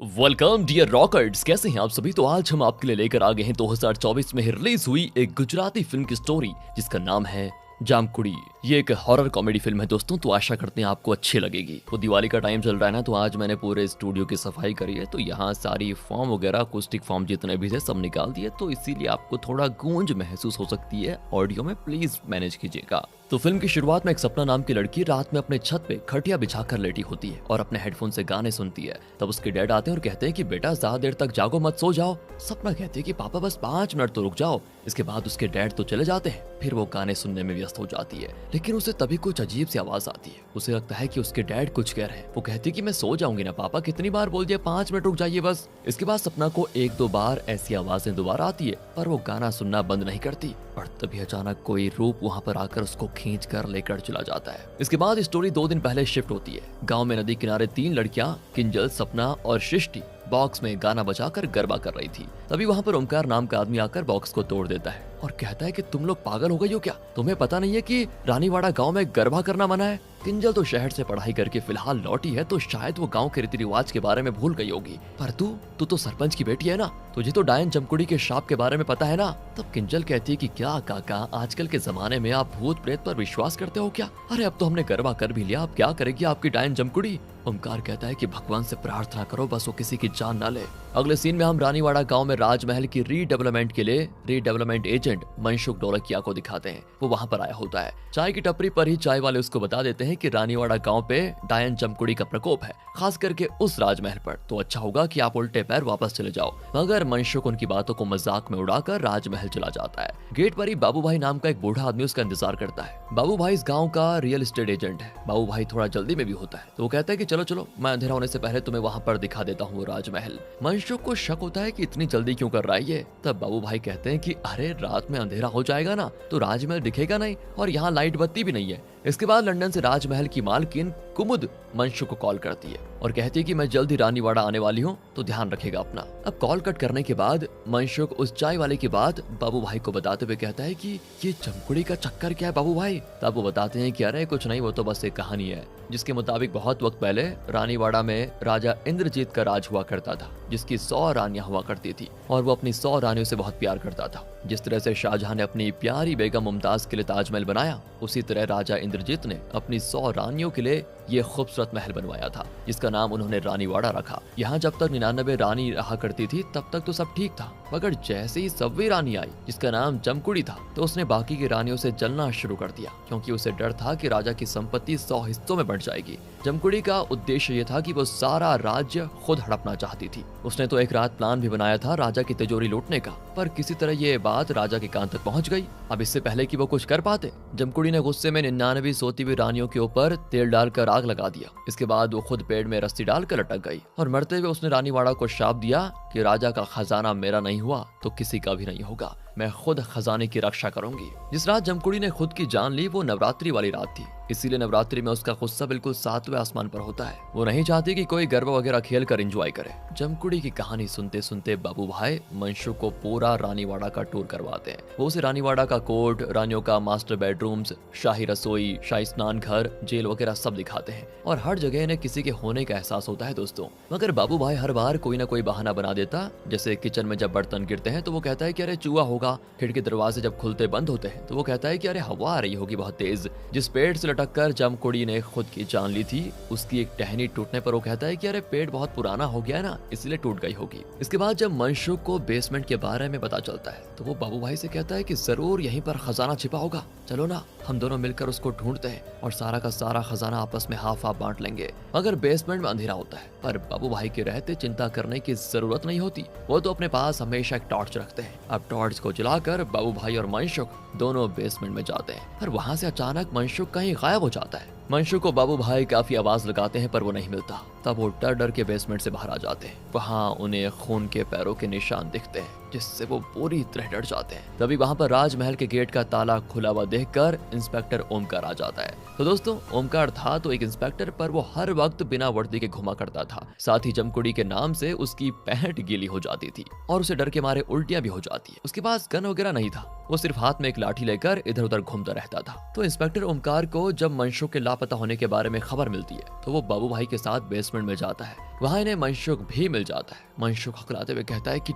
Welcome dear रॉकर्ड्स, कैसे हैं आप सभी। तो आज हम आपके लिए लेकर आ गए हैं 2024 में रिलीज हुई एक गुजराती फिल्म की स्टोरी जिसका नाम है जामकुड़ी। ये एक हॉरर कॉमेडी फिल्म है दोस्तों, तो आशा करते हैं आपको अच्छी लगेगी। तो दिवाली का टाइम चल रहा है ना, तो आज मैंने पूरे स्टूडियो की सफाई करी है, तो यहाँ सारी फॉर्म वगैरह अकॉस्टिक फॉर्म जितने भी थे सब निकाल दिए, तो इसीलिए आपको थोड़ा गूंज महसूस हो सकती है ऑडियो में, प्लीज मैनेज कीजिएगा। तो फिल्म की शुरुआत में एक सपना नाम की लड़की रात में अपने छत पे खटिया बिछाकर लेटी होती है और अपने हेडफोन से गाने सुनती है। तब उसके डैड आते हैं और कहते हैं कि बेटा ज्यादा देर तक जागो मत, सो जाओ। सपना कहती है कि पापा बस 5 मिनट तो रुक जाओ। इसके बाद उसके डैड तो चले जाते हैं, फिर वो गाने सुनने में व्यस्त हो जाती है। लेकिन उसे तभी कुछ अजीब सी आवाज आती है। उसे लगता है कि उसके डैड कुछ कह रहे हैं। वो कहती है कि मैं सो जाऊंगी ना पापा, कितनी बार बोल दिया 5 मिनट रुक जाइए बस। इसके बाद सपना को 1-2 बार ऐसी आवाजें दोबारा आती है, पर वो गाना सुनना बंद नहीं करती। और तभी अचानक कोई रूप वहाँ पर आकर उसको खींच कर लेकर चला जाता है। इसके बाद स्टोरी 2 दिन पहले शिफ्ट होती है। गांव में नदी किनारे 3 लड़कियां किंजल, सपना और सृष्टि बॉक्स में गाना बजाकर गरबा कर रही थी। तभी वहाँ पर ओमकार नाम का आदमी आकर बॉक्स को तोड़ देता है और कहता है कि तुम लोग पागल हो गई हो क्या? तुम्हें पता नहीं है कि रानीवाड़ा गांव में गरबा करना मना है? किंजल तो शहर से पढ़ाई करके फिलहाल लौटी है, तो शायद वो गांव के रीति रिवाज के बारे में भूल गई होगी। पर तू तो सरपंच की बेटी है ना, तुझे तो डायन जमकुड़ी के शाप के बारे में पता है ना? तब किंजल कहती है कि क्या काका, आजकल के जमाने में आप भूत प्रेत पर विश्वास करते हो क्या? अरे अब तो हमने गरबा कर भी लिया, अब क्या करेगी आपकी डायन जमकुड़ी? ओमकार कहता है कि भगवान से प्रार्थना करो बस वो किसी की जान ना ले। अगले सीन में हम रानीवाड़ा गांव में राजमहल की रीडेवलपमेंट के लिए रीडेवलपमेंट एजेंट मनसुख ढोलकिया को दिखाते हैं। वो वहां पर आया होता है। चाय की टपरी पर ही चाय वाले उसको बता देते हैं कि रानीवाड़ा गांव पे डायन जमकुड़ी का प्रकोप है, खास करके उस राजमहल पर, तो अच्छा होगा कि आप उल्टे पैर वापस चले जाओ। मगर मनसुख उनकी बातों को मजाक में उड़ाकर राजमहल चला जाता है। गेट पर ही बाबू भाई नाम का एक बूढ़ा आदमी उसका इंतजार करता है। बाबू भाई इस गाँव का रियल एस्टेट एजेंट है। बाबू भाई थोड़ा जल्दी में भी होता है, तो वो कहता है कि चलो चलो, मैं अंधेरा होने से पहले तुम्हें वहां पर दिखा देता हूँ वो राजमहल। मनसुख को शक होता है कि इतनी जल्दी क्यों कर रहा है ये। तब बाबू भाई कहते हैं कि अरे रात में अंधेरा हो जाएगा ना, तो राजमहल दिखेगा नहीं, और यहाँ लाइट बत्ती भी नहीं है। इसके बाद लंदन से राजमहल की मालकिन कुमुद मनसुख को कॉल करती है और कहती है कि मैं जल्द ही रानीवाड़ा आने वाली हूँ, तो ध्यान रखेगा अपना। अब कॉल कट करने के बाद मनसुख उस चाय वाले की बात बाबू भाई को बताते हुए कहता है कि ये जमकुड़ी का चक्कर क्या है बाबू भाई? तब वो बताते हैं कि अरे कुछ नहीं, वो तो बस एक कहानी है जिसके मुताबिक बहुत वक्त पहले रानीवाड़ा में राजा इंद्रजीत का राज हुआ करता था, जिसकी 100 रानियां हुआ करती थी और वो अपनी 100 रानियों से बहुत प्यार करता था। जिस तरह से शाहजहां ने अपनी प्यारी बेगम मुमताज के लिए ताजमहल बनाया, उसी तरह राजा इंद्रजीत ने अपनी 100 रानियों के लिए ये खूबसूरत महल बनवाया था, जिसका नाम उन्होंने रानीवाड़ा रखा। यहाँ जब तक 99 रानी रहा करती थी तब तक तो सब ठीक था, मगर जैसे ही 100वीं रानी आई जिसका नाम जमकुड़ी था, तो उसने बाकी की रानियों से जलना शुरू कर दिया, क्योंकि उसे डर था कि राजा की संपत्ति 100 हिस्सों में बढ़ जाएगी। जमकुड़ी का उद्देश्य ये था कि वो सारा राज्य खुद हड़पना चाहती थी। उसने तो एक रात प्लान भी बनाया था राजा की तिजोरी लूटने का, पर किसी तरह ये बात राजा के कान तक पहुंच गई। अब इससे पहले कि वो कुछ कर पाते, जमकुड़ी ने गुस्से में 99 सोती हुई रानियों के ऊपर तेल डालकर आग लगा दिया। इसके बाद वो खुद पेड़ में रस्सी डालकर लटक गई और मरते हुए उसने रानीवाड़ा को शाप दिया कि राजा का खजाना मेरा नहीं हुआ तो किसी का भी नहीं होगा, मैं खुद खजाने की रक्षा करूंगी। जिस रात जमकुड़ी ने खुद की जान ली वो नवरात्रि वाली रात थी, इसीलिए नवरात्रि में उसका गुस्सा बिल्कुल 7वें आसमान पर होता है। वो नहीं चाहती कि कोई गरबा वगैरह खेल कर एंजॉय करे। जमकुड़ी की कहानी सुनते सुनते बाबू भाई मनसुख को पूरा रानीवाड़ा का टूर करवाते हैं। वो उसे रानीवाड़ा का कोर्ट, रानियों का मास्टर बेडरूम्स, शाही रसोई, शाही स्नान घर, जेल वगैरह सब दिखाते हैं और हर जगह इन्हें किसी के होने का एहसास होता है दोस्तों। मगर बाबू भाई हर बार कोई ना कोई बहाना बना देता। जैसे किचन में जब बर्तन गिरते हैं तो वो कहता है कि अरे चूहा होगा, खिड़की दरवाजे जब खुलते बंद होते हैं तो वो कहता है कि अरे हवा आ रही होगी बहुत तेज। जिस पेड़ से लटक कर जमकुड़ी ने खुद की जान ली थी, उसकी एक टहनी टूटने पर वो कहता है कि अरे पेड़ बहुत पुराना हो गया है ना, इसलिए टूट गई होगी। इसके बाद जब मनसुख को बेसमेंट के बारे में पता चलता है तो वो बाबू भाई से कहता है कि जरूर यहीं पर खजाना छिपा होगा, चलो ना हम दोनों मिलकर उसको ढूंढते हैं और सारा का सारा खजाना आपस में हाफ हाफ बांट लेंगे। मगर बेसमेंट में अंधेरा होता है, पर बाबू भाई के रहते चिंता करने की जरूरत नहीं होती। वो तो अपने पास हमेशा एक टॉर्च रखते हैं। अब टॉर्च को जलाकर बाबू भाई और मनसुख दोनों बेसमेंट में जाते हैं, पर वहां से अचानक मनसुख कहीं गायब हो जाता है। मनसुख को बाबू भाई काफी आवाज लगाते हैं पर वो नहीं मिलता। तब वो डर डर के बेसमेंट से बाहर आ जाते हैं। वहाँ उन्हें खून के पैरों के निशान दिखते हैं, जिससे वो पूरी तरह डर जाते हैं। तभी वहाँ पर राजमहल के गेट का ताला खुला हुआ देखकर इंस्पेक्टर ओमकार आ जाता है। तो दोस्तों ओमकार था तो एक इंस्पेक्टर, पर वो हर वक्त बिना वर्दी के घुमा करता था। साथ ही जमकुड़ी के नाम से उसकी पैंट गीली हो जाती थी और उसे डर के मारे उल्टियां भी हो जाती है। उसके पास गन वगैरह नहीं था, वो सिर्फ हाथ में एक लाठी लेकर इधर उधर घूमता रहता था। तो इंस्पेक्टर ओमकार को जब मनसुख के लापता होने के बारे में खबर मिलती है तो वो बाबू भाई के साथ बेसमेंट में जाता है। वहाँ इन्हें मनसुख भी मिल जाता है। मनसुख हकलाते हुए कहता है कि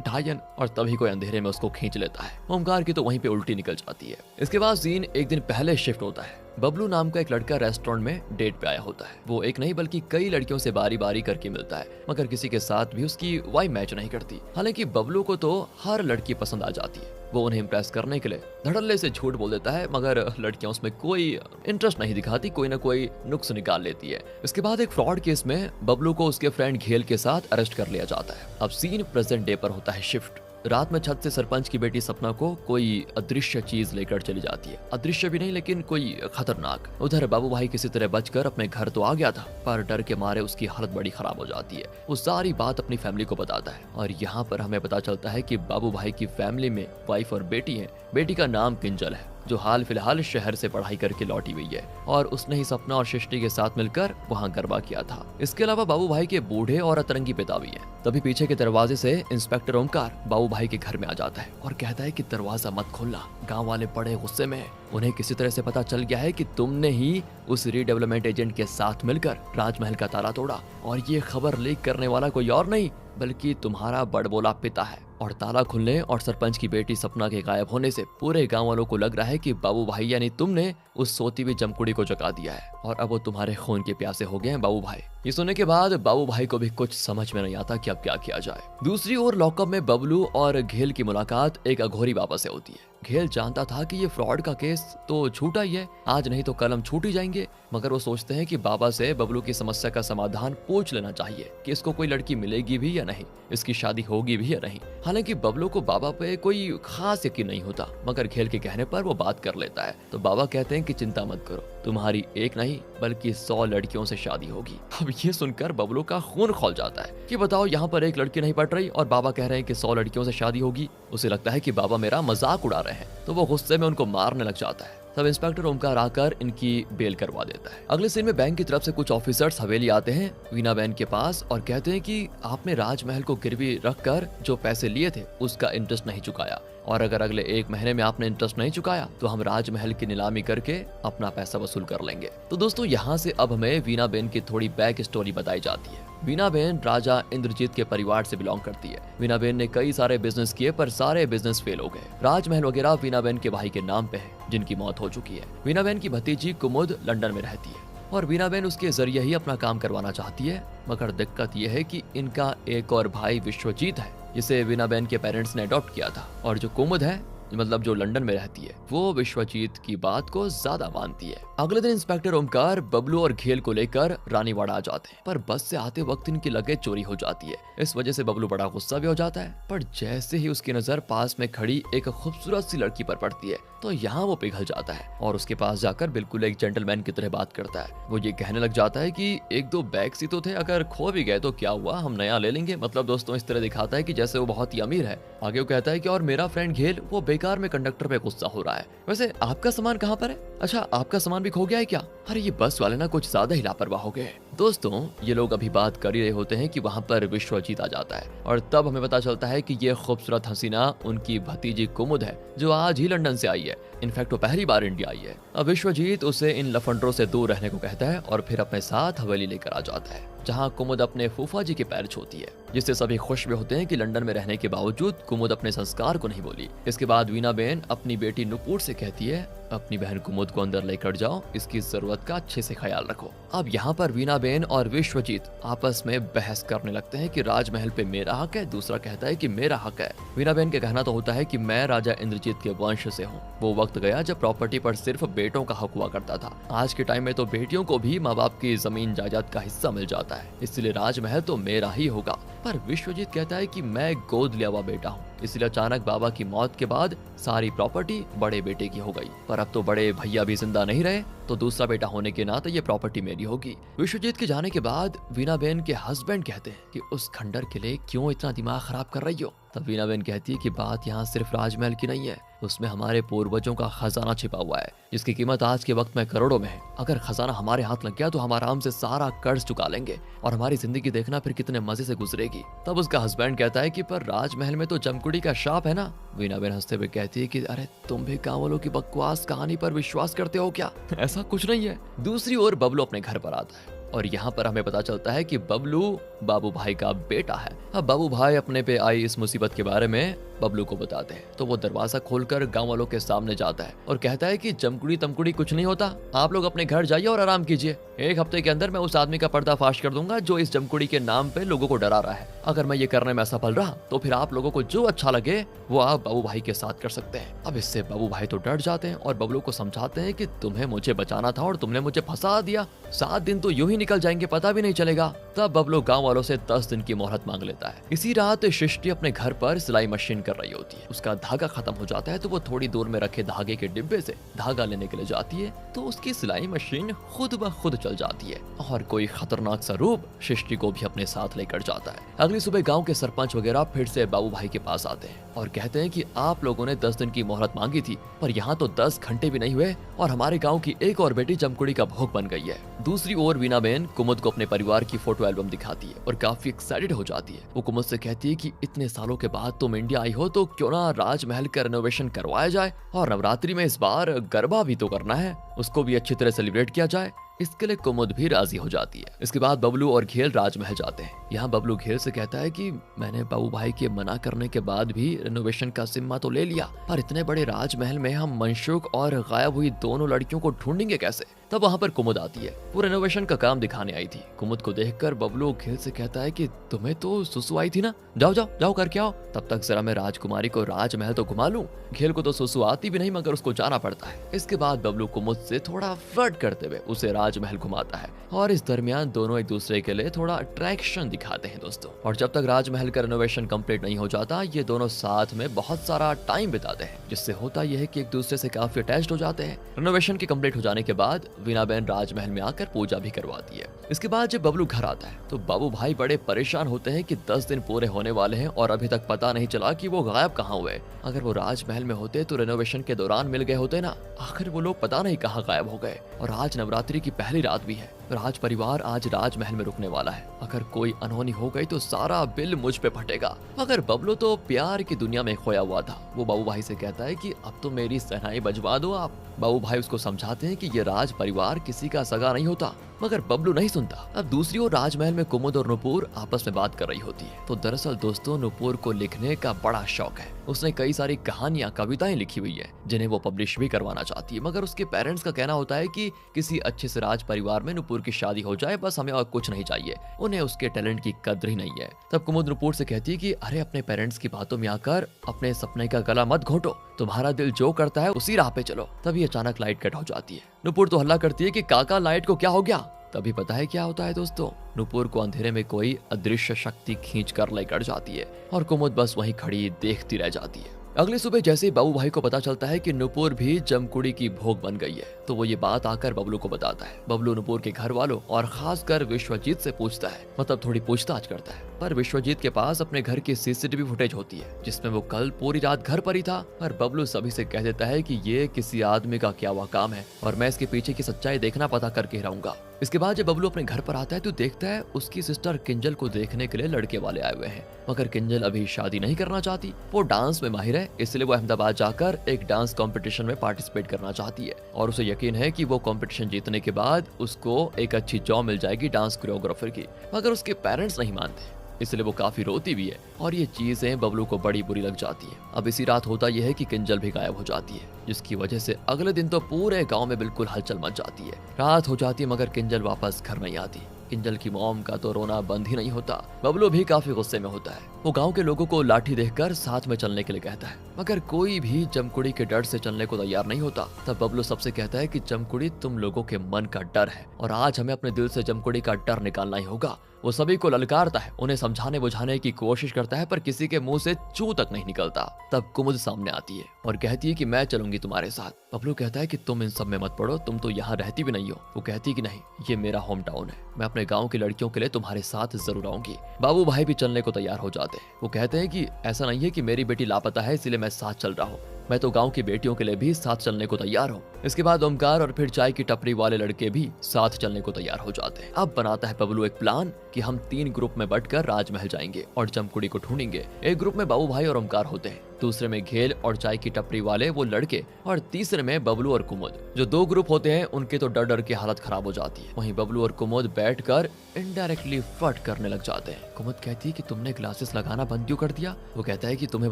डायन, और तभी कोई अंधेरे में उसको खींच लेता है। ओमकार की तो वहीं पे उल्टी निकल जाती है। इसके बाद सीन एक दिन पहले शिफ्ट होता है। बबलू नाम का एक लड़का रेस्टोरेंट में डेट पे आया होता है। वो एक नहीं बल्कि कई लड़कियों से बारी बारी करके मिलता है, मगर किसी के साथ भी उसकी वाइब मैच नहीं करती। हालांकि बबलू को तो हर लड़की पसंद आ जाती है। वो उन्हें इम्प्रेस करने के लिए धड़ल्ले से झूठ बोल देता है, मगर लड़कियां उसमें कोई इंटरेस्ट नहीं दिखाती, कोई ना कोई नुक्स निकाल लेती है। इसके बाद एक फ्रॉड केस में बबलू को उसके फ्रेंड घेल के साथ अरेस्ट कर लिया जाता है। अब सीन प्रेजेंट डे पर होता है शिफ्ट। रात में छत से सरपंच की बेटी सपना को कोई अदृश्य चीज लेकर चली जाती है। अदृश्य भी नहीं, लेकिन कोई खतरनाक। उधर बाबू भाई किसी तरह बचकर अपने घर तो आ गया था, पर डर के मारे उसकी हालत बड़ी खराब हो जाती है। वो सारी बात अपनी फैमिली को बताता है और यहाँ पर हमें पता चलता है कि बाबू भाई की फैमिली में वाइफ और बेटी है। बेटी का नाम किंजल है, जो हाल फिलहाल शहर से पढ़ाई करके लौटी हुई है और उसने ही सपना और सृष्टि के साथ मिलकर वहाँ गरबा किया था। इसके अलावा बाबू भाई के बूढ़े और अतरंगी पिता भी हैं। तभी पीछे के दरवाजे से इंस्पेक्टर ओमकार बाबू भाई के घर में आ जाता है और कहता है कि दरवाजा मत खोलना। गांव वाले बड़े गुस्से में हैं। उन्हें किसी तरह से पता चल गया है कि तुमने ही उस रीडेवलपमेंट एजेंट के साथ मिलकर राजमहल का ताला तोड़ा, और ये खबर लीक करने वाला कोई और नहीं बल्कि तुम्हारा बड़बोला पिता है। और ताला खुलने और सरपंच की बेटी सपना के गायब होने से पूरे गांव वालों को लग रहा है कि बाबू भाई यानी तुमने उस सोती हुई जमकुड़ी को जगा दिया है और अब वो तुम्हारे खून के प्यासे हो गए हैं बाबू भाई। ये सुनने के बाद बाबू भाई को भी कुछ समझ में नहीं आता कि अब क्या किया जाए। दूसरी ओर लॉकअप में बबलू और घेल की मुलाकात एक अघोरी बाबा से होती है। घेल जानता था कि ये फ्रॉड का केस तो झूठा ही है, आज नहीं तो कल हम छूट ही जाएंगे, मगर वो सोचते हैं कि बाबा से बबलू की समस्या का समाधान पूछ लेना चाहिए कि इसको कोई लड़की मिलेगी भी या नहीं, इसकी शादी होगी भी या नहीं। हालांकि बबलू को बाबा पे कोई खास यकीन नहीं होता, मगर घेल के कहने पर वो बात कर लेता है। तो बाबा कहते हैं कि चिंता मत करो, तुम्हारी एक नहीं बल्कि 100 लड़कियों से शादी होगी। अब ये सुनकर बबलू का खून खौल जाता है कि बताओ यहाँ पर एक लड़की नहीं पट रही और बाबा कह रहे हैं कि 100 लड़कियों से शादी होगी। उसे लगता है कि बाबा मेरा मजाक उड़ा रहे हैं, तो वो गुस्से में उनको मारने लग जाता है। तब इंस्पेक्टर ओमकार आकर इनकी बेल करवा देता है। अगले सीन में बैंक की तरफ से कुछ ऑफिसर्स हवेली आते हैं वीना बहन के पास और कहते हैं कि आपने राजमहल को गिरवी रखकर जो पैसे लिए थे उसका इंटरेस्ट नहीं चुकाया, और अगर अगले 1 महीने में आपने इंटरेस्ट नहीं चुकाया तो हम राजमहल की नीलामी करके अपना पैसा वसूल कर लेंगे। तो दोस्तों यहाँ से अब हमें वीना बहन की थोड़ी बैक स्टोरी बताई जाती है। वीना बहन राजा इंद्रजीत के परिवार से बिलोंग करती है। वीना बहन ने कई सारे बिजनेस किए पर सारे बिजनेस फेल हो गए। राजमहल वगैरह वीना बहन के भाई के नाम पे है जिनकी मौत हो चुकी है। वीना बहन की भतीजी कुमुद लंदन में रहती है और वीना बहन उसके जरिए ही अपना काम करवाना चाहती है, मगर दिक्कत यह है कि इनका एक और भाई विश्वजीत है जिसे वीना बहन के पेरेंट्स ने अडॉप्ट किया था, और जो कुमुद है मतलब जो लंदन में रहती है वो विश्वजीत की बात को ज्यादा मानती है। अगले दिन इंस्पेक्टर ओमकार बबलू और घेल को लेकर रानीवाड़ा आ जाते हैं, पर बस से आते वक्त इनकी लगेज चोरी हो जाती है। इस वजह से बबलू बड़ा गुस्सा भी हो जाता है, पर जैसे ही उसकी नजर पास में खड़ी एक खूबसूरत सी लड़की पर पड़ती है तो यहाँ वो पिघल जाता है और उसके पास जाकर बिल्कुल एक जेंटलमैन की तरह बात करता है। वो ये कहने लग जाता है कि 1-2 बैग सी तो थे, अगर खो भी गए तो क्या हुआ, हम नया ले लेंगे। मतलब दोस्तों इस तरह दिखाता है कि जैसे वो बहुत ही अमीर है। आगे वो कहता है कि और मेरा फ्रेंड घेल वो बेकार में कंडक्टर पे गुस्सा हो रहा है। वैसे आपका सामान कहाँ पर है? अच्छा आपका सामान भी खो गया है क्या? अरे ये बस वाले ना कुछ ज्यादा ही लापरवाह हो गए। दोस्तों ये लोग अभी बात कर ही रहे होते हैं कि वहाँ पर विश्वजीत आ जाता है और तब हमें पता चलता है कि ये खूबसूरत हसीना उनकी भतीजी कुमुद है जो आज ही लंदन से आई है। इनफैक्ट वो पहली बार इंडिया आई है। अब विश्वजीत उसे इन लफंडरों से दूर रहने को कहता है और फिर अपने साथ हवेली लेकर आ जाता है जहाँ कुमुद अपने फूफा जी के पैर छूती है, जिससे सभी खुश भी होते हैं कि लंदन में रहने के बावजूद कुमुद अपने संस्कार को नहीं भूली। इसके बाद वीना बहन अपनी बेटी नुपुर से कहती है अपनी बहन कुमुद को अंदर लेकर जाओ, इसकी जरूरत का अच्छे से ख्याल रखो। अब यहाँ पर वीना बहन और विश्वजीत आपस में बहस करने लगते हैं कि राजमहल पे मेरा हक है, दूसरा कहता है कि मेरा हक है। वीना बहन का कहना तो होता है कि मैं राजा इंद्रजीत के वंश से हूँ। वो वक्त गया जब प्रॉपर्टी पर सिर्फ बेटों का हक हुआ करता था। आज के टाइम में तो बेटियों को भी माँ बाप की जमीन जायदाद का हिस्सा मिल जाता है, इसलिए राजमहल तो मेरा ही होगा। पर विश्वजीत कहता है कि मैं गोद लिया हुआ बेटा हूँ, इसलिए अचानक बाबा की मौत के बाद सारी प्रॉपर्टी बड़े बेटे की हो गई। पर अब तो बड़े भैया भी जिंदा नहीं रहे तो दूसरा बेटा होने के नाते ये प्रॉपर्टी मेरी होगी। विश्वजीत के जाने के बाद वीना बहन के हस्बैंड कहते हैं कि उस खंडर के लिए क्यों इतना दिमाग खराब कर रही हो। तब वीना बहन कहती है कि बात यहाँ सिर्फ राजमहल की नहीं है, उसमें हमारे पूर्वजों का खजाना छिपा हुआ है जिसकी कीमत आज के वक्त में करोड़ों में है। अगर खजाना हमारे हाथ लग गया तो हम आराम से सारा कर्ज चुका लेंगे और हमारी जिंदगी देखना फिर कितने मजे से गुजरेगी। तब उसका हस्बैंड कहता है कि पर राजमहल में तो जमकुड़ी का शाप है ना, वीणाबेन हंसते हुए कहती है कि अरे तुम भी गाँव वालों की बकवास कहानी पर विश्वास करते हो क्या? ऐसा कुछ नहीं है। दूसरी ओर बबलू अपने घर पर आता है और यहाँ पर हमें पता चलता है कि बबलू बाबू भाई का बेटा है। अब बाबू भाई अपने पे आई इस मुसीबत के बारे में बबलू को बताते हैं तो वो दरवाजा खोलकर गांव वालों के सामने जाता है और कहता है कि जमकुड़ी तमकुड़ी कुछ नहीं होता, आप लोग अपने घर जाइए और आराम कीजिए। 1 हफ्ते के अंदर मैं उस आदमी का पर्दाफाश कर दूंगा जो इस जमकुड़ी के नाम पे लोगों को डरा रहा है। अगर मैं ये करने में सफल रहा तो फिर आप लोगों को जो अच्छा लगे वो आप बाबू भाई के साथ कर सकते हैं। अब इससे बाबू भाई तो डर जाते हैं और बबलू को समझाते हैं कि तुम्हें मुझे बचाना था और तुमने मुझे फंसा दिया, 7 दिन तो यूं ही निकल जाएंगे, पता भी नहीं चलेगा। तब बबलू गाँव वालों से 10 दिन की मोहलत मांग लेता है। इसी रात सृष्टि अपने घर पर सिलाई मशीन कर रही होती है। उसका धागा खत्म हो जाता है तो वो थोड़ी दूर में रखे धागे के डिब्बे से धागा लेने के लिए जाती है तो उसकी सिलाई मशीन खुद ब खुद चल जाती है और कोई खतरनाक सा रूप सृष्टि को भी अपने साथ लेकर जाता है। अगली सुबह गांव के सरपंच वगैरह फिर से बाबू भाई के पास आते हैं और कहते हैं कि आप लोगों ने 10 दिन की मोहलत मांगी थी पर यहाँ तो 10 घंटे भी नहीं हुए और हमारे गाँव की एक और बेटी जमकुड़ी का भोग बन गई है। दूसरी ओर वीणाबेन कुमुद को अपने परिवार की फोटो एल्बम दिखाती है और काफी एक्साइटेड हो जाती है। वो कुमुद से कहती है कि इतने सालों के बाद तुम इंडिया आई हो तो क्यों ना राजमहल का रेनोवेशन करवाया जाए और नवरात्रि में इस बार गरबा भी तो करना है, उसको भी अच्छी तरह सेलिब्रेट किया जाए। इसके लिए कुमुद भी राजी हो जाती है। इसके बाद बबलू और घेल राजमहल जाते हैं। यहाँ बबलू घेल से कहता है कि मैंने बाबू भाई के मना करने के बाद भी रेनोवेशन का जिम्मा तो ले लिया पर इतने बड़े राजमहल में हम मनशुक और गायब हुई दोनों लड़कियों को ढूंढेंगे कैसे? तब वहाँ पर कुमुद आती है, वो रेनोवेशन का काम दिखाने आई थी। कुमुद को देखकर बबलू घेल से कहता है कि तुम्हें तो सुसु आई थी ना, जाओ जाओ जाओ करके आओ, तब तक जरा मैं राजकुमारी को राजमहल तो घुमा लूं। घेल को तो सुसु आती भी नहीं मगर उसको जाना पड़ता है। इसके बाद बबलू कुमुद से थोड़ा फ्लर्ट करते हुए उसे राजमहल घुमाता है और इस दरमियान दोनों एक दूसरे के लिए थोड़ा अट्रैक्शन दिखाते हैं दोस्तों। और जब तक राजमहल का रेनोवेशन कंप्लीट नहीं हो जाता ये दोनों साथ में बहुत सारा टाइम बिताते हैं जिससे होता यह है कि एक दूसरे से काफी अटैच्ड हो जाते हैं। रेनोवेशन के कंप्लीट हो जाने के बाद वीणाबेन राजमहल में आकर पूजा भी करवाती है। इसके बाद जब बबलू घर आता है तो बाबू भाई बड़े परेशान होते हैं कि 10 दिन पूरे होने वाले हैं और अभी तक पता नहीं चला कि वो गायब कहाँ हुए। अगर वो राजमहल में होते तो रेनोवेशन के दौरान मिल गए होते ना, आखिर वो लोग पता नहीं कहाँ गायब हो गए। और आज नवरात्रि की पहली रात भी है, राज परिवार आज राजमहल में रुकने वाला है। अगर कोई अनहोनी हो गई तो सारा बिल मुझ पे फटेगा। अगर बबलू तो प्यार की दुनिया में खोया हुआ था। वो बाबू भाई से कहता है कि अब तो मेरी सहनाई बजवा दो आप। बाबू भाई उसको समझाते हैं कि ये राज परिवार किसी का सगा नहीं होता मगर बबलू नहीं सुनता। अब दूसरी ओर राजमहल में कुमुद और नुपुर आपस में बात कर रही होती है। तो दरअसल दोस्तों नुपुर को लिखने का बड़ा शौक है। उसने कई सारी कहानियां कविताएं लिखी हुई है जिन्हें वो पब्लिश भी करवाना चाहती है मगर उसके पेरेंट्स का कहना होता है कि किसी अच्छे से राज परिवार में नुपुर की शादी हो जाए, बस हमें और कुछ नहीं चाहिए, उन्हें उसके टैलेंट की कद्र ही नहीं है। तब कुमुद नुपुर से कहती है कि अरे अपने पेरेंट्स की बातों में आकर अपने सपने का गला मत घोटो, तुम्हारा दिल जो करता है उसी राह पे चलो। तभी अचानक लाइट कट हो जाती है। नुपुर तो हल्ला करती है कि काका लाइट को क्या हो गया। तभी पता है क्या होता है दोस्तों, नुपुर को अंधेरे में कोई अदृश्य शक्ति खींच कर लेकर जाती है और कुमुद बस वहीं खड़ी देखती रह जाती है। अगली सुबह जैसे ही बाबू भाई को पता चलता है कि नुपुर भी जमकुड़ी की भोग बन गई है तो वो ये बात आकर बबलू को बताता है। बबलू नुपुर के घर वालों और खासकर विश्वजीत से पूछता है, मतलब थोड़ी पूछताछ करता है। पर विश्वजीत के पास अपने घर की सीसीटीवी फुटेज होती है जिसमें वो कल पूरी रात घर पर ही था। पर बबलू सभी से कह देता है कि ये किसी आदमी का क्या हुआ काम है और मैं इसके पीछे की सच्चाई देखना पता करके रहूंगा। इसके बाद जब बबलू अपने घर पर आता है तो देखता है उसकी सिस्टर किंजल को देखने के लिए लड़के वाले आए हुए हैं मगर किंजल अभी शादी नहीं करना चाहती। वो डांस में माहिर है इसलिए वो अहमदाबाद जाकर एक डांस कंपटीशन में पार्टिसिपेट करना चाहती है और उसे यकीन है कि वो कंपटीशन जीतने के बाद उसको एक अच्छी जॉब मिल जाएगी डांस कोरियोग्राफर की। मगर उसके पेरेंट्स नहीं मानते इसलिए वो काफी रोती भी है और ये चीजें बबलू को बड़ी बुरी लग जाती है। अब इसी रात होता यह है कि किंजल भी गायब हो जाती है जिसकी वजह से अगले दिन तो पूरे गांव में बिल्कुल हलचल मच जाती है। रात हो जाती है मगर किंजल वापस घर नहीं आती। किंजल की मॉम का तो रोना बंद ही नहीं होता। बबलू भी काफी गुस्से में होता है। वो गांव के लोगों को लाठी देखकर साथ में चलने के लिए कहता है मगर कोई भी जमकुड़ी के डर से चलने को तैयार नहीं होता। तब बबलू सबसे कहता है कि जमकुड़ी तुम लोगों के मन का डर है और आज हमें अपने दिल से जमकुड़ी का डर निकालना ही होगा। वो सभी को ललकारता है, उन्हें समझाने बुझाने की कोशिश करता है पर किसी के मुंह से चू तक नहीं निकलता। तब कुमुद सामने आती है और कहती है कि मैं चलूंगी तुम्हारे साथ। बबलू कहता है कि तुम इन सब में मत पड़ो, तुम तो यहाँ रहती भी नहीं हो। वो कहती है कि नहीं, ये मेरा होम टाउन है, मैं अपने गाँव की लड़कियों के लिए तुम्हारे साथ जरूर आऊंगी। बाबू भाई भी चलने को तैयार हो जाते हैं। वो कहते हैं कि ऐसा नहीं है कि मेरी बेटी लापता है इसलिए मैं साथ चल रहा हूँ, मैं तो गांव की बेटियों के लिए भी साथ चलने को तैयार हूँ। इसके बाद ओमकार और फिर चाय की टपरी वाले लड़के भी साथ चलने को तैयार हो जाते हैं। अब बनाता है बबलू एक प्लान कि हम 3 ग्रुप में बंटकर राजमहल जाएंगे और जमकुड़ी को ढूंढेंगे। एक ग्रुप में बाबू भाई और ओमकार होते हैं दूसरे में घेल और चाय की टपरी वाले वो लड़के, और तीसरे में बबलू और कुमुद। जो दो ग्रुप होते हैं उनके तो डर डर की हालत खराब हो जाती है। वहीं बबलू और कुमुद बैठकर इनडायरेक्टली फ्लर्ट करने लग जाते हैं। कुमुद कहती है कि तुमने ग्लासेस लगाना बंद क्यों कर दिया? वो कहता है कि तुम्हें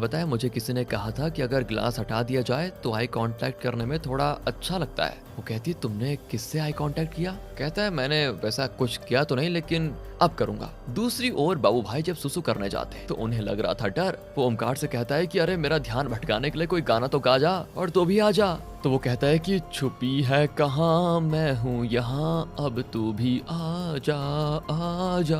पता है, मुझे किसी ने कहा था कि अगर ग्लास हटा दिया जाए तो आई कांटेक्ट करने में थोड़ा अच्छा लगता है। वो कहती है तुमने किससे आई कांटेक्ट किया? कहता है मैंने वैसा कुछ किया तो नहीं, लेकिन अब करूंगा। दूसरी ओर बाबू भाई जब सुसु करने जाते हैं तो उन्हें लग रहा था डर। वो ओमकार से कहता है कि अरे मेरा ध्यान भटकाने के लिए कोई गाना तो गा जा, और तो भी आ जा। तो वो कहता है कि छुपी है कहाँ, मैं हूँ यहाँ, अब तू भी आ जा आ जा।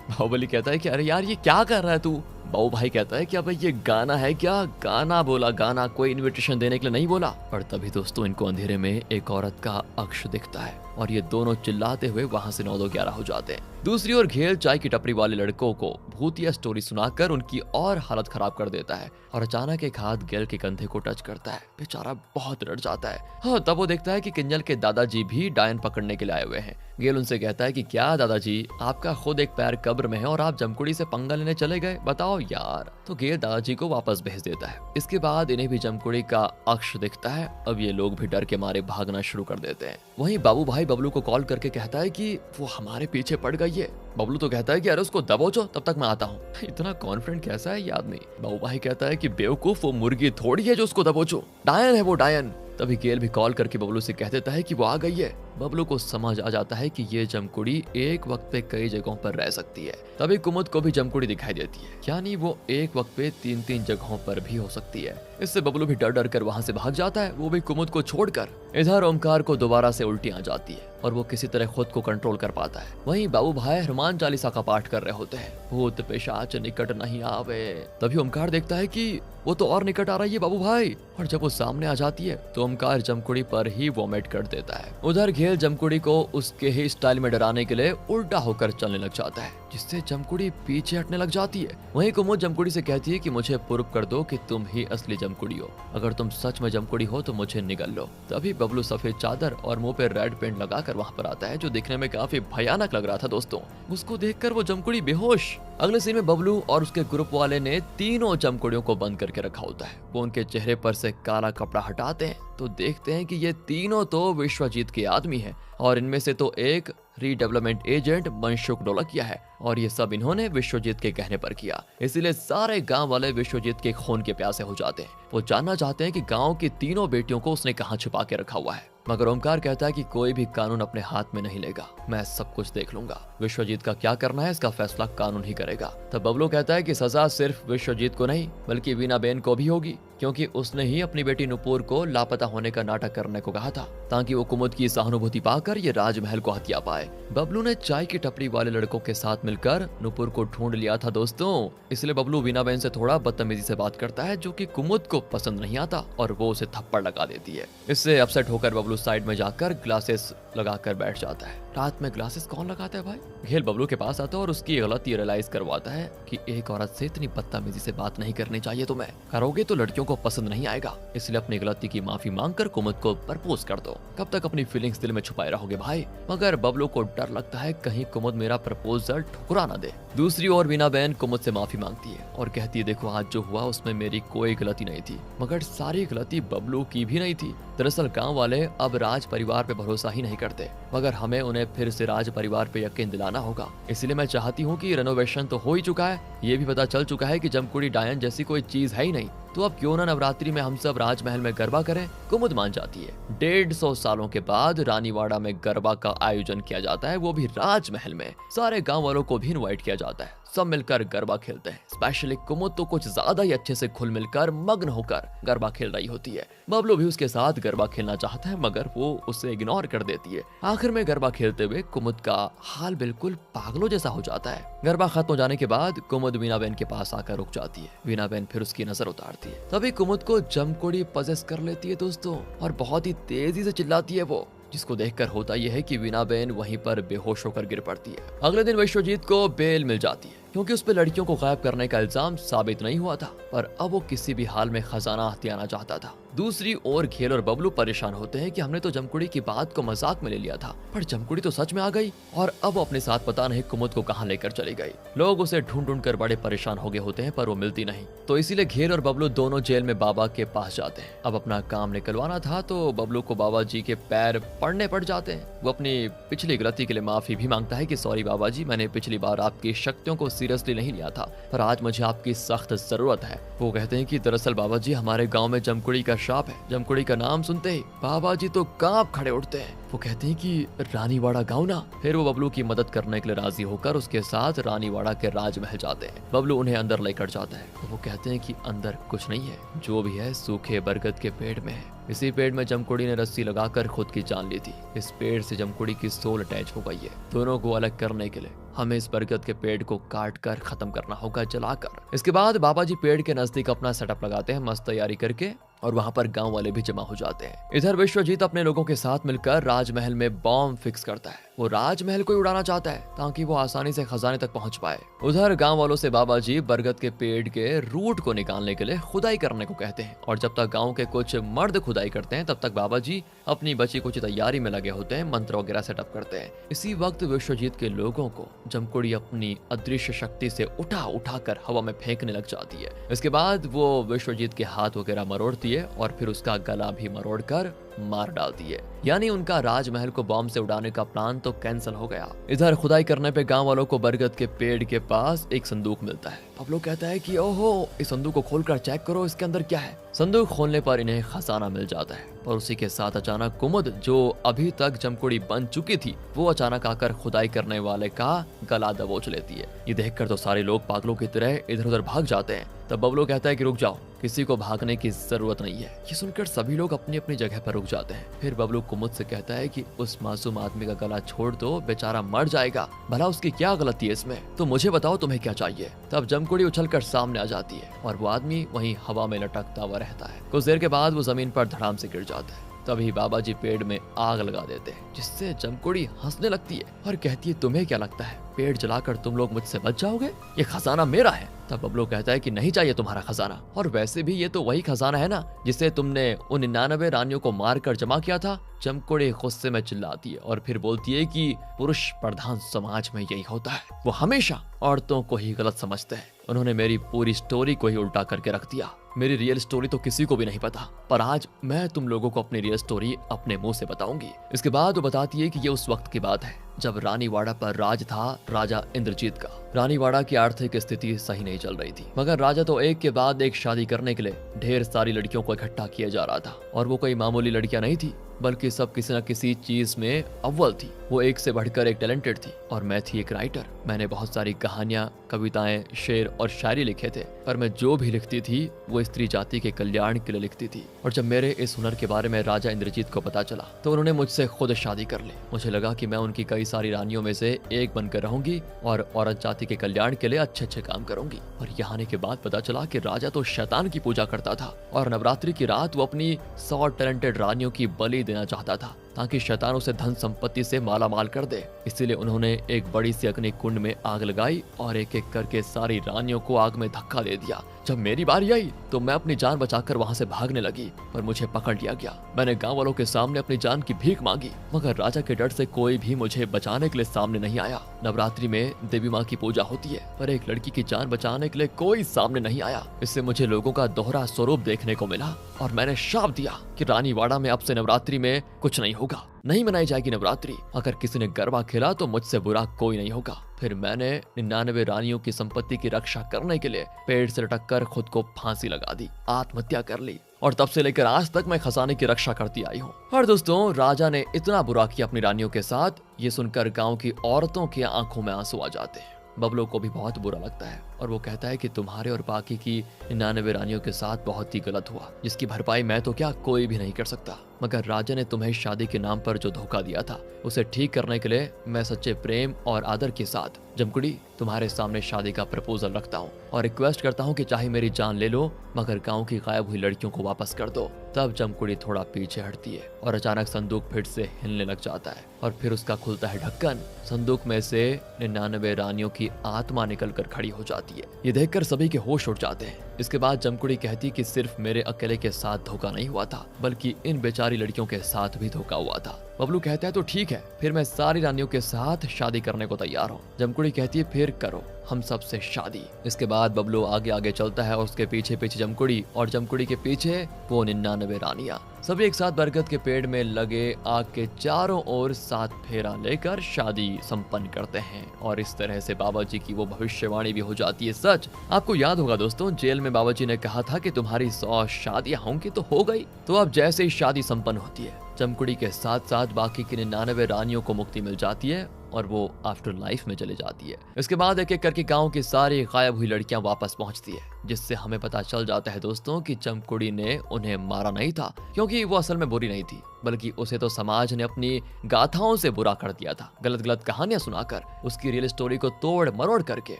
बाहुबली कहता है कि अरे यार ये क्या कर रहा है तू? बाबू भाई कहता है कि अब ये गाना है क्या? गाना बोला, गाना कोई इनविटेशन देने के लिए नहीं बोला। और तभी दोस्तों इनको अंधेरे में एक औरत का अक्ष दिखता है और ये दोनों चिल्लाते हुए वहां से 9-2-11 हो जाते हैं। दूसरी ओर घेल चाय की टपरी वाले लड़कों को भूतिया स्टोरी सुनाकर उनकी और हालत खराब कर देता है, और अचानक एक हाथ गेल के कंधे को टच करता है। बेचारा बहुत डर जाता है। हाँ, तब वो देखता है कि किंजल के दादाजी भी डायन पकड़ने के लिए आए हुए हैं। गेल उनसे कहता है कि क्या दादाजी, आपका खुद एक पैर कब्र में है और आप जमकुड़ी से पंगा लेने चले गए, बताओ यार। तो गेल दादाजी को वापस भेज देता है। इसके बाद इन्हें भी जमकुड़ी का अक्ष दिखता है। अब ये लोग भी डर के मारे भागना शुरू कर देते हैं। वहीं बाबू भाई बबलू को कॉल करके कहता है कि वो हमारे पीछे पड़ गई है। बबलू तो कहता है कि अरे उसको दबोचो, तब तक मैं आता हूँ। इतना कॉन्फिडेंट कैसा है याद नहीं। बाबू भाई कहता है कि बेवकूफ, वो मुर्गी थोड़ी है जो उसको दबोचो, डायन है वो, डायन। तभी गेल भी कॉल करके बबलू से कह देता है कि वो आ गई है। बबलू को समझ आ जाता है कि ये जमकुड़ी एक वक्त पे कई जगहों पर रह सकती है। तभी कुमुद को भी जमकुड़ी दिखाई देती है, यानी वो एक वक्त पे 3-3 जगहों पर भी हो सकती है। इससे बबलू भी डर डर कर वहां से भाग जाता है, वो भी कुमुद को छोड़कर। इधर ओमकार को दोबारा से उल्टी आ जाती है और वो किसी तरह खुद को कंट्रोल कर पाता है। वहीं बाबू भाई हनुमान चालीसा का पाठ कर रहे होते हैं, भूत पिशाच निकट नहीं आवे। तभी ओमकार देखता है कि वो तो और निकट आ रही है बाबू भाई, और जब वो सामने आ जाती है तो ओमकार जमकुड़ी पर ही वोमिट कर देता है। उधर घेल जमकुड़ी को उसके ही स्टाइल में डराने के लिए उल्टा होकर चलने लग जाता है, जिससे जमकुड़ी पीछे हटने लग जाती है। वहीं कुमुद जमकुड़ी से कहती है कि मुझे प्रूव कर दो कि तुम ही असली जमकुड़ी हो, अगर तुम सच में जमकुड़ी हो तो मुझे निगल लो। तभी बबलू सफेद चादर और मुंह पे रेड पेंट लगाकर वहां पर आता है, जो देखने में काफी भयानक लग रहा था दोस्तों। उसको देखकर वो जमकुड़ी बेहोश। अगले सीन में बबलू और उसके ग्रुप वाले ने तीनों जमकुड़ियों को बंद करके रखा होता है। वो उनके चेहरे पर से काला कपड़ा हटाते हैं तो देखते हैं कि ये तीनों तो विश्वजीत के आदमी हैं, और इनमें से तो एक रीडेवलपमेंट एजेंट मनसुख ढोलकिया है, और ये सब इन्होंने विश्वजीत के कहने पर किया। इसीलिए सारे गांव वाले विश्वजीत के खून के प्यासे हो जाते हैं। वो जानना चाहते हैं कि गांव की तीनों बेटियों को उसने कहां छुपा के रखा हुआ है। मगर ओमकार कहता है कि कोई भी कानून अपने हाथ में नहीं लेगा, मैं सब कुछ देख लूंगा। विश्वजीत का क्या करना है इसका फैसला कानून ही करेगा। तब बबलू कहता है कि सजा सिर्फ विश्वजीत को नहीं बल्कि वीना बेन को भी होगी, क्योंकि उसने ही अपनी बेटी नुपुर को लापता होने का नाटक करने को कहा था, ताकि वो कुमुद की सहानुभूति पाकर ये राजमहल को हत्या पाए। बबलू ने चाय की टपरी वाले लड़कों के साथ मिलकर नुपुर को ढूंढ लिया था दोस्तों, इसलिए बबलू वीना बेन से थोड़ा बदतमीजी से बात करता है, जो कि कुमुद को पसंद नहीं आता, और वो उसे थप्पड़ लगा देती है। इससे अपसेट होकर बबलू साइड में जाकर ग्लासेस लगाकर बैठ जाता है। रात में ग्लासेस कौन लगाता है भाई? घेल बबलू के पास आता है और उसकी गलती रियलाइज करवाता है कि एक औरत से इतनी बदतमीजी से बात नहीं करनी चाहिए, तुम्हें करोगे तो लड़कियों को पसंद नहीं आएगा, इसलिए अपनी गलती की माफी मांगकर कुमुद को प्रपोज कर दो। कब तक अपनी फीलिंग्स दिल में छुपाए रहोगे भाई? मगर बबलू को डर लगता है कहीं कुमुद मेरा प्रपोजल ठुकरा ना दे। दूसरी ओर वीना बहन कुमुद से माफी मांगती है और कहती है देखो आज जो हुआ उसमें मेरी कोई गलती नहीं थी, मगर सारी गलती बबलू की भी नहीं थी। दरअसल गांव वाले अब राज परिवार पे भरोसा ही नहीं करते, मगर हमें उन्हें फिर से राज परिवार पे यकीन दिलाना होगा। इसलिए मैं चाहती हूँ कि रेनोवेशन तो हो ही चुका है, ये भी पता चल चुका है कि जमकुड़ी डायन जैसी कोई चीज है ही नहीं, तो अब क्यों ना नवरात्रि में हम सब राजमहल में गरबा करें। कुमुद मान जाती है। 150 सालों के बाद रानीवाड़ा में गरबा का आयोजन किया जाता है, वो भी राजमहल में। सारे गांव वालों को भी इनवाइट किया जाता है, सब मिलकर गरबा खेलते हैं। स्पेशली कुमुद तो कुछ ज्यादा ही अच्छे से खुल मिलकर मग्न होकर गरबा खेल रही होती है। बबलू भी उसके साथ गरबा खेलना चाहता है, मगर वो उसे इग्नोर कर देती है। आखिर में गरबा खेलते हुए कुमुद का हाल बिल्कुल पागलों जैसा हो जाता है। गरबा खत्म हो जाने के बाद कुमुद वीना बहन के पास आकर रुक जाती है। वीना बहन फिर उसकी नजर उतारती है, तभी कुमुद को जमकुड़ी पजेस कर लेती है दोस्तों, और बहुत ही तेजी से चिल्लाती है वो, जिसको देखकर होता यह है कि वीना बहन वहीं पर बेहोश होकर गिर पड़ती है। अगले दिन विश्वजीत को बेल मिल जाती है, क्योंकि उस पर लड़कियों को गायब करने का इल्जाम साबित नहीं हुआ था, पर अब वो किसी भी हाल में खजाना हथियाना चाहता था। दूसरी ओर घेल और बबलू परेशान होते हैं कि हमने तो जमकुड़ी की बात को मजाक में ले लिया था, पर जमकुड़ी तो सच में आ गई और अब वो अपने साथ पता नहीं कुमुद को कहां लेकर चली गई। लोग उसे ढूंढ ढूंढ कर बड़े परेशान हो गए होते हैं, पर वो मिलती नहीं। तो इसीलिए घेल और बबलू दोनों जेल में बाबा के पास जाते हैं। अब अपना काम निकलवाना था तो बबलू को बाबा जी के पैर पड़ने पड़ जाते हैं। वो अपनी पिछली गलती के लिए माफी भी मांगता है कि सॉरी बाबा जी, मैंने पिछली बार आपकी शक्तियों को सीरियसली नहीं लिया था, पर आज मुझे आपकी सख्त जरूरत है। वो कहते हैं कि दरअसल बाबा जी, हमारे गांव में जमकुड़ी का शाप है। जमकुड़ी का नाम सुनते ही बाबा जी तो कांप खड़े उठते हैं। वो कहते हैं कि रानीवाड़ा गाँव ना। फिर वो बबलू की मदद करने के लिए राजी होकर उसके साथ रानीवाड़ा के राजमहल जाते हैं। बबलू उन्हें अंदर लेकर जाता है तो वो कहते हैं कि अंदर कुछ नहीं है, जो भी है सूखे बरगद के पेड़ में है। इसी पेड़ में जमकुड़ी ने रस्सी लगाकर खुद की जान ली थी। इस पेड़ से जमकुड़ी की सोल अटैच हो गई है। दोनों को अलग करने के लिए हमें इस बरगद के पेड़ को काट कर खत्म करना होगा, जलाकर। इसके बाद बाबा जी पेड़ के नजदीक अपना सेटअप लगाते हैं मस्त तैयारी करके, और वहां पर गांव वाले भी जमा हो जाते हैं। इधर विश्वजीत अपने लोगों के साथ मिलकर राजमहल में बॉम्ब फिक्स करता है। वो राजमहल को उड़ाना चाहता है ताकि वो आसानी से खजाने तक पहुंच पाए। उधर गांव वालों से बाबा जी बरगद के पेड़ के रूट को निकालने के लिए खुदाई करने को कहते हैं, और जब तक गांव के कुछ मर्द खुदाई करते हैं तब तक बाबा जी अपनी बची कुछ तैयारी में लगे होते हैं, मंत्र वगैरह सेटअप करते हैं। इसी वक्त विश्वजीत के लोगों को जमकुड़ी अपनी अदृश्य शक्ति से उठा उठा कर हवा में फेंकने लग जाती है। इसके बाद वो विश्वजीत के हाथ वगैरह मरोड़ती है और फिर उसका गला भी मरोड़ कर मार डालती है। यानी उनका राजमहल को बॉम्ब से उड़ाने का प्लान तो कैंसिल हो गया। इधर खुदाई करने पे गांव वालों को बरगद के पेड़ के पास एक संदूक मिलता है। बबलू कहता है कि ओहो, इस संदूक को खोलकर चेक करो, इसके अंदर क्या है। संदूक खोलने पर इन्हें खजाना मिल जाता है, और उसी के साथ अचानक कुमुद, जो अभी तक जमकुड़ी बन चुकी थी, वो अचानक आकर खुदाई करने वाले का गला दबोच लेती है। ये देखकर तो सारे लोग पागलों की तरह इधर उधर भाग जाते हैं। तब बबलू कहता है कि रुक जाओ, किसी को भागने की जरूरत नहीं है। ये सुनकर सभी लोग अपनी अपनी जगह पर रुक जाते हैं। फिर बबलू कुमुद से कहता है कि उस मासूम आदमी का गला छोड़ दो, बेचारा मर जाएगा, भला उसकी क्या गलती है इसमें, तो मुझे बताओ तुम्हें क्या चाहिए। तब जमकुड़ी उछलकर सामने आ जाती है और वो आदमी वहीं हवा में लटकता हुआ रहता है। कुछ देर के बाद वो जमीन पर धड़ाम से गिर जाता है। तभी बाबा जी पेड़ में आग लगा देते हैं, जिससे जमकुड़ी हंसने लगती है और कहती है, तुम्हें क्या लगता है पेड़ जलाकर तुम लोग मुझसे बच जाओगे? ये खजाना मेरा है। तब बबलू कहता है कि नहीं चाहिए तुम्हारा खजाना, और वैसे भी ये तो वही खजाना है ना जिसे तुमने उन 99 रानियों को मारकर जमा किया था। जमकुड़ी गुस्से में चिल्लाती है और फिर बोलती है कि पुरुष प्रधान समाज में यही होता है, वो हमेशा औरतों को ही गलत समझते हैं। उन्होंने मेरी पूरी स्टोरी को ही उल्टा करके रख दिया। मेरी रियल स्टोरी तो किसी को भी नहीं पता, पर आज मैं तुम लोगों को अपनी रियल स्टोरी अपने मुंह से बताऊंगी। इसके बाद वो बताती है कि ये उस वक्त की बात है जब रानीवाड़ा पर राज था राजा इंद्रजीत का। रानीवाड़ा की आर्थिक स्थिति सही नहीं चल रही थी, मगर राजा तो एक के बाद एक शादी करने के लिए ढेर सारी लड़कियों को इकट्ठा किया जा रहा था, और वो कोई मामूली लड़कियां नहीं थी, बल्कि सब किसी न किसी चीज में अव्वल थी। वो एक से बढ़कर एक टैलेंटेड थी, और मैं थी एक राइटर। मैंने बहुत सारी कहानियां, कविताएं, शेर और शायरी लिखे थे, पर मैं जो भी लिखती थी वो स्त्री जाति के कल्याण के लिए लिखती थी। और जब मेरे इस हुनर के बारे में राजा इंद्रजीत को पता चला तो उन्होंने मुझसे खुद शादी कर ली। मुझे लगा कि मैं उनकी कई सारी रानियों में से एक बनकर रहूंगी और औरत जाति के कल्याण के लिए अच्छे अच्छे काम करूंगी। और यहाँ आने के बाद पता चला कि राजा तो शैतान की पूजा करता था, और नवरात्रि की रात वो अपनी 100 टैलेंटेड रानियों की बलि देना चाहता था ताकि शैतान उसे धन संपत्ति से माला माल कर दे। इसीलिए उन्होंने एक बड़ी सी अग्नि कुंड में आग लगाई और एक एक करके सारी रानियों को आग में धक्का दे दिया। जब मेरी बारी आई तो मैं अपनी जान बचाकर वहां से भागने लगी, पर मुझे पकड़ लिया गया। मैंने गांव वालों के सामने अपनी जान की भीख मांगी, मगर राजा के डर से कोई भी मुझे बचाने के लिए सामने नहीं आया। नवरात्रि में देवी माँ की पूजा होती है, पर एक लड़की की जान बचाने के लिए कोई सामने नहीं आया। इससे मुझे लोगों का दोहरा स्वरूप देखने को मिला, और मैंने शाप दिया कि रानीवाड़ा में अब से नवरात्रि में कुछ नहीं होगा, नहीं मनाई जाएगी नवरात्रि। अगर किसी ने गरबा खेला तो मुझसे बुरा कोई नहीं होगा। फिर मैंने 99 रानियों की संपत्ति की रक्षा करने के लिए पेड़ से लटक कर खुद को फांसी लगा दी, आत्महत्या कर ली, और तब से लेकर आज तक मैं खजाने की रक्षा करती आई हूँ। और दोस्तों, राजा ने इतना बुरा किया अपनी रानियों के साथ, ये सुनकर गाँव की औरतों की आंखों में आंसू आ जाते हैं। बबलू को भी बहुत बुरा लगता है और वो कहता है कि तुम्हारे और बाकी की 99 रानियों के साथ बहुत ही गलत हुआ, जिसकी भरपाई मैं तो क्या कोई भी नहीं कर सकता। मगर राजा ने तुम्हें शादी के नाम पर जो धोखा दिया था उसे ठीक करने के लिए मैं सच्चे प्रेम और आदर के साथ जमकुड़ी तुम्हारे सामने शादी का प्रपोजल रखता हूँ और रिक्वेस्ट करता हूँ कि चाहे मेरी जान ले लो मगर गांव की गायब हुई लड़कियों को वापस कर दो। तब जमकुड़ी थोड़ा पीछे हटती है और अचानक संदूक फिर से हिलने लग जाता है और फिर उसका खुलता है ढक्कन। संदूक में से 99 रानियों की आत्मा निकलकर खड़ी हो जाती है। ये देखकर सभी के होश उड़ जाते हैं। इसके बाद जमकुड़ी कहती कि सिर्फ मेरे अकेले के साथ धोखा नहीं हुआ था बल्कि इन बेचारी लड़कियों के साथ भी धोखा हुआ था। बबलू कहता है तो ठीक है, फिर मैं सारी रानियों के साथ शादी करने को तैयार हूँ। जमकुड़ी कहती है फिर करो हम सबसे शादी। इसके बाद बबलू आगे आगे चलता है और उसके पीछे पीछे जमकुड़ी और जमकुड़ी के पीछे वो 99 रानियां। सभी एक साथ बरगद के पेड़ में लगे आग के चारों ओर 7 फेरा लेकर शादी संपन्न करते हैं और इस तरह से बाबा जी की वो भविष्यवाणी भी हो जाती है सच। आपको याद होगा दोस्तों, जेल में बाबा जी ने कहा था कि तुम्हारी 100 शादियां होंगी तो हो गई। तो अब जैसे ही शादी संपन्न होती है जमकुड़ी के साथ साथ बाकी की 99 रानियों को मुक्ति मिल जाती है और वो आफ्टर लाइफ में चली जाती है। इसके बाद एक एक करके गांव की सारी गायब हुई लड़कियां वापस पहुंचती है, जिससे हमें पता चल जाता है दोस्तों कि जमकुड़ी ने उन्हें मारा नहीं था क्योंकि वो असल में बुरी नहीं थी, बल्कि उसे तो समाज ने अपनी गाथाओं से बुरा कर दिया था, गलत गलत कहानियां सुनाकर उसकी रियल स्टोरी को तोड़ मरोड़ करके,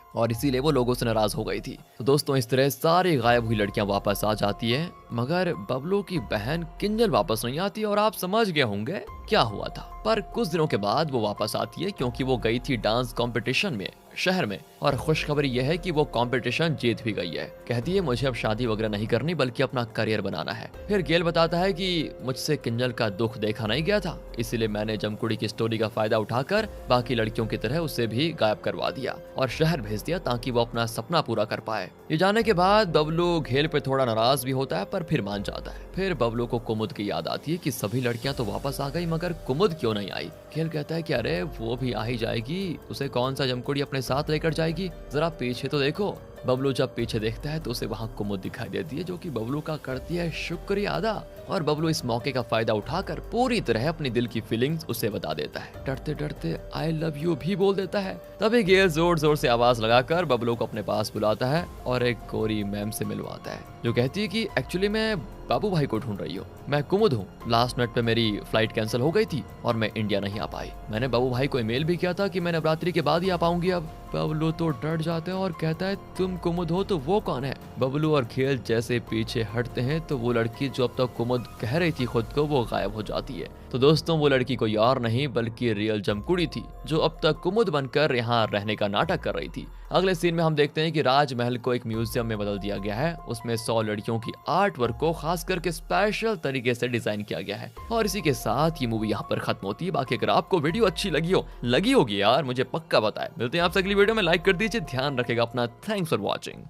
और इसीलिए वो लोगों से नाराज हो गई थी। तो दोस्तों इस तरह सारी गायब हुई लड़कियां वापस आ जाती है, मगर बबलू की बहन किंजल वापस नहीं आती और आप समझ गए होंगे क्या हुआ था। पर कुछ दिनों के बाद वो वापस आती है क्योंकि वो गई थी डांस कंपटीशन में शहर में, और खुशखबरी यह है कि वो कंपटीशन जीत भी गई है। कहती है मुझे अब शादी वगैरह नहीं करनी बल्कि अपना करियर बनाना है। फिर गेल बताता है कि मुझसे किंजल का दुख देखा नहीं गया था, इसीलिए मैंने जमकुड़ी की स्टोरी का फायदा उठाकर बाकी लड़कियों की तरह उसे भी गायब करवा दिया और शहर भेज दिया ताकि वो अपना सपना पूरा कर पाए। ये जानने के बाद बबलू घेल पे थोड़ा नाराज भी होता है पर फिर मान जाता है। फिर बबलू को कुमुद की याद आती है कि सभी लड़कियां तो वापस आ गई मगर कुमुद क्यों नहीं आई। घेल कहता है कि अरे वो भी आ ही जाएगी, उसे कौन सा जमकुड़ी अपने साथ लेकर जाएगी, जरा पीछे तो देखो। बबलू जब पीछे देखता है तो उसे वहां कुमुद दिखाई देती है जो कि बबलू का करती है शुक्रिया अदा, और बबलू इस मौके का फायदा उठाकर पूरी तरह अपनी दिल की फीलिंग्स उसे बता देता है। डरते डरते आई लव यू भी बोल देता है। तभी गेल जोर जोर से आवाज लगाकर बबलू को अपने पास बुलाता है और एक गोरी मैम से मिलवाता है जो कहती है कि एक्चुअली मैं बाबू भाई को ढूंढ रही हूँ, मैं कुमुद हूँ। लास्ट मिनट पे मेरी फ्लाइट कैंसिल हो गई थी और मैं इंडिया नहीं आ पाई। मैंने बाबू भाई को ईमेल भी किया था कि मैं नवरात्रि के बाद ही आ पाऊंगी। अब बबलू तो डर जाते हैं और कहता है तुम कुमुद हो तो वो कौन है। बबलू और खेल जैसे पीछे हटते हैं तो वो लड़की जो अब तक कुमुद कह रही थी खुद को वो गायब हो जाती है। तो दोस्तों वो लड़की कोई और नहीं बल्कि रियल जमकुड़ी थी जो अब तक कुमुद बनकर यहाँ रहने का नाटक कर रही थी। अगले सीन में हम देखते हैं कि राजमहल को एक म्यूजियम में बदल दिया गया है। उसमें 100 लड़कियों की आर्ट वर्क को खास करके स्पेशल तरीके से डिजाइन किया गया है। और इसी के साथ ये मूवी यहाँ पर खत्म होती है। बाकी अगर आपको वीडियो अच्छी लगी होगी यार मुझे पक्का बताएं। मिलते हैं आपसे अगली वीडियो में, लाइक कर दीजिए, ध्यान रखेगा अपना। Thanks for watching.